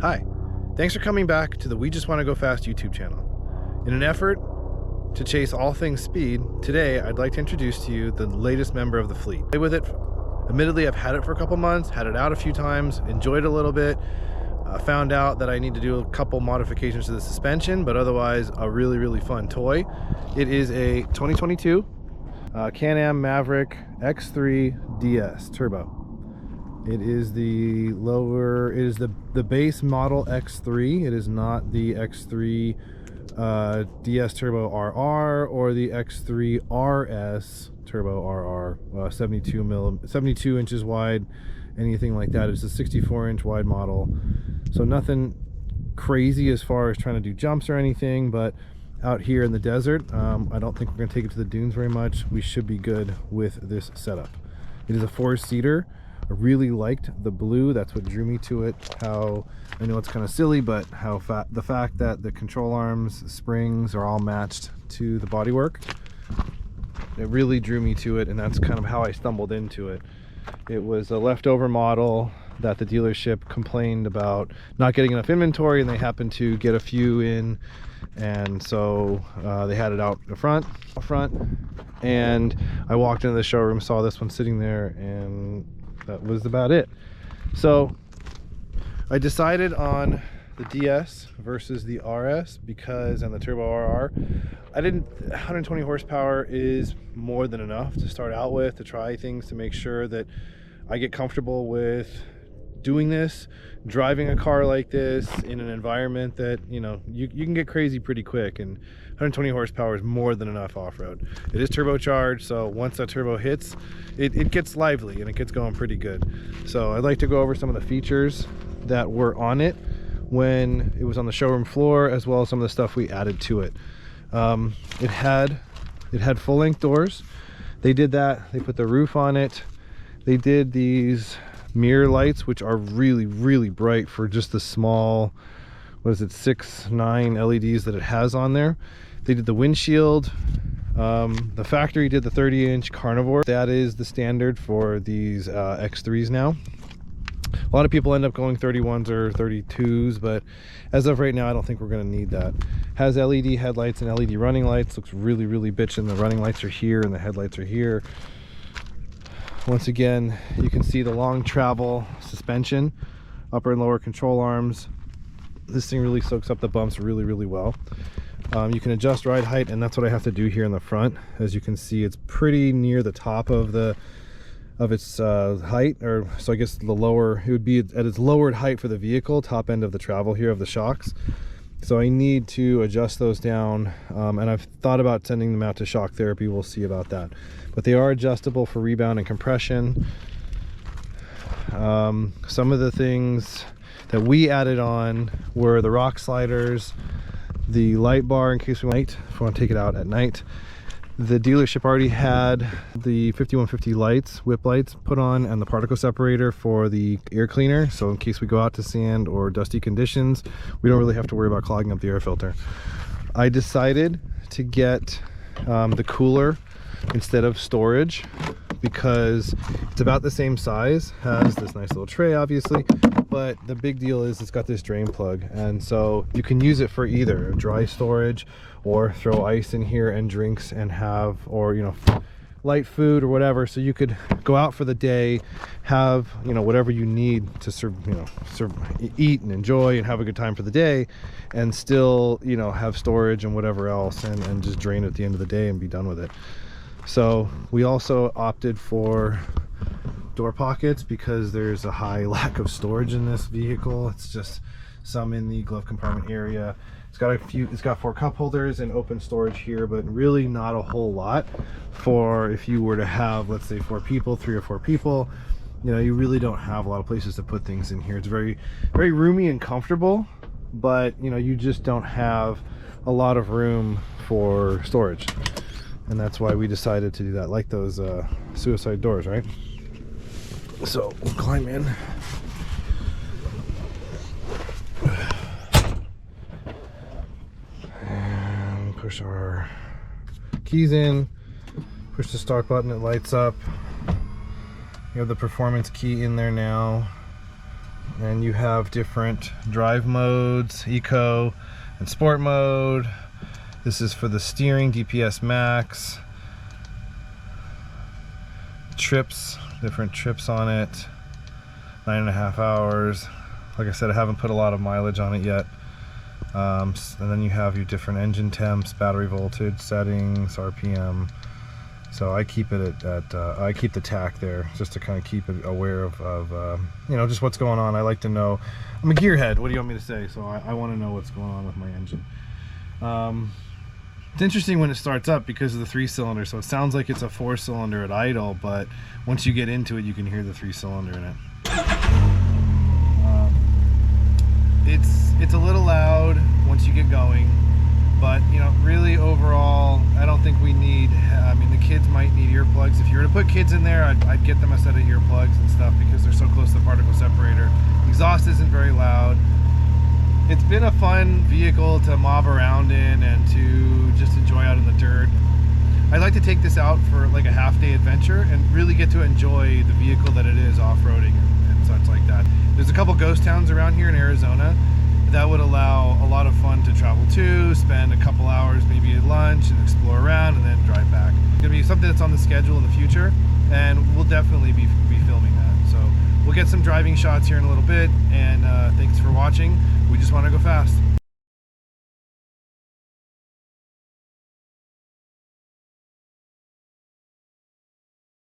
Hi, thanks for coming back to the We Just Want to Go Fast YouTube channel. In an effort to chase all things speed, today I'd like to introduce to you the latest member of the fleet. Play with it. Admittedly, I've had it for a couple months, had it out a few times, enjoyed it a little bit, found out that I need to do a couple modifications to the suspension, but otherwise a really fun toy. It is a 2022 Canam Maverick X3 DS Turbo. It is the base model X3. It is not the X3 DS Turbo RR or the X3 RS Turbo RR, 72 inches wide, anything like that. It's a 64-inch wide model, so nothing crazy as far as trying to do jumps or anything, but out here in the desert, I don't think we're going to take it to the dunes very much. We should be good with this setup. It is a 4-seater. I really liked the blue. That's what drew me to it. How, I know it's kind of silly, but how the fact that the control arms, springs are all matched to the bodywork, it really drew me to it, and that's kind of how I stumbled into it. It was a leftover model that the dealership complained about not getting enough inventory, and they happened to get a few in, and so they had it out front, and I walked into the showroom, saw this one sitting there, and that was about it. So I decided on the DS versus the RS and the Turbo RR. 120 horsepower is more than enough to start out with, to try things, to make sure that I get comfortable with doing this, driving a car like this in an environment that, you know, you can get crazy pretty quick, and 120 horsepower is more than enough off-road. It is turbocharged, so once that turbo hits, it gets lively and it gets going pretty good. So I'd like to go over some of the features that were on it when it was on the showroom floor, as well as some of the stuff we added to it. It had full-length doors. They did that. They put the roof on it. They did these mirror lights, which are really bright for just the small, what is it, 6-9 LEDs that it has on there. They did the windshield. The factory did the 30-inch carnivore. That is the standard for these X3s now. A lot of people end up going 31s or 32s, but as of right now, I don't think we're going to need that. Has LED headlights and LED running lights. Looks really bitchin'. The running lights are here and the headlights are here. Once again, you can see the long travel suspension, upper and lower control arms. This thing really soaks up the bumps really well. You can adjust ride height, and that's what I have to do here in the front. As you can see, it's pretty near the top of its height, or so I guess the lower, it would be at its lowered height for the vehicle, top end of the travel here of the shocks. So I need to adjust those down, and I've thought about sending them out to shock therapy. We'll see about that. But they are adjustable for rebound and compression. Some of the things that we added on were the rock sliders, the light bar in case we want to take it out at night. The dealership already had the 5150 lights, whip lights put on, and the particle separator for the air cleaner, so in case we go out to sand or dusty conditions, we don't really have to worry about clogging up the air filter. I decided to get the cooler instead of storage because it's about the same size, has this nice little tray obviously, but the big deal is it's got this drain plug, and so you can use it for either dry storage or throw ice in here and drinks and have, or, you know, light food or whatever. So you could go out for the day, have, you know, whatever you need to eat and enjoy and have a good time for the day, and still, you know, have storage and whatever else, and just drain at the end of the day and be done with it. So we also opted for door pockets because there's a high lack of storage in this vehicle. It's just some in the glove compartment area. It's got 4 cup holders and open storage here, but really not a whole lot for if you were to have, let's say, 3 or 4 people. You know, you really don't have a lot of places to put things in here. It's very roomy and comfortable, but you know, you just don't have a lot of room for storage, and that's why we decided to do that. Like those suicide doors, right? So we'll climb in. Push our keys in, push the start button, it lights up. You have the performance key in there now. and you have different drive modes, eco and sport mode. This is for the steering, DPS max. Trips, different trips on it, 9.5 hours. Like I said, I haven't put a lot of mileage on it yet. And then you have your different engine temps, battery voltage settings, RPM. So I keep it at I keep the tach there just to kind of keep it aware of you know, just what's going on. I like to know. I'm a gearhead. What do you want me to say? So I want to know what's going on with my engine. It's interesting when it starts up because of the 3-cylinder. So it sounds like it's a 4-cylinder at idle, but once you get into it, you can hear the 3-cylinder in it. It's a little loud once you get going, but you know, really overall, I don't think we need. I mean, the kids might need earplugs. If you were to put kids in there, I'd get them a set of earplugs and stuff because they're so close to the particle separator. Exhaust isn't very loud. It's been a fun vehicle to mob around in and to just enjoy out in the dirt. I'd like to take this out for like a half-day adventure and really get to enjoy the vehicle that it is off-roading and such like that. There's a couple ghost towns around here in Arizona that would allow a lot of fun to travel to, spend a couple hours maybe at lunch and explore around and then drive back. It's gonna be something that's on the schedule in the future, and we'll definitely be filming that. So we'll get some driving shots here in a little bit, and thanks for watching. We just want to go fast.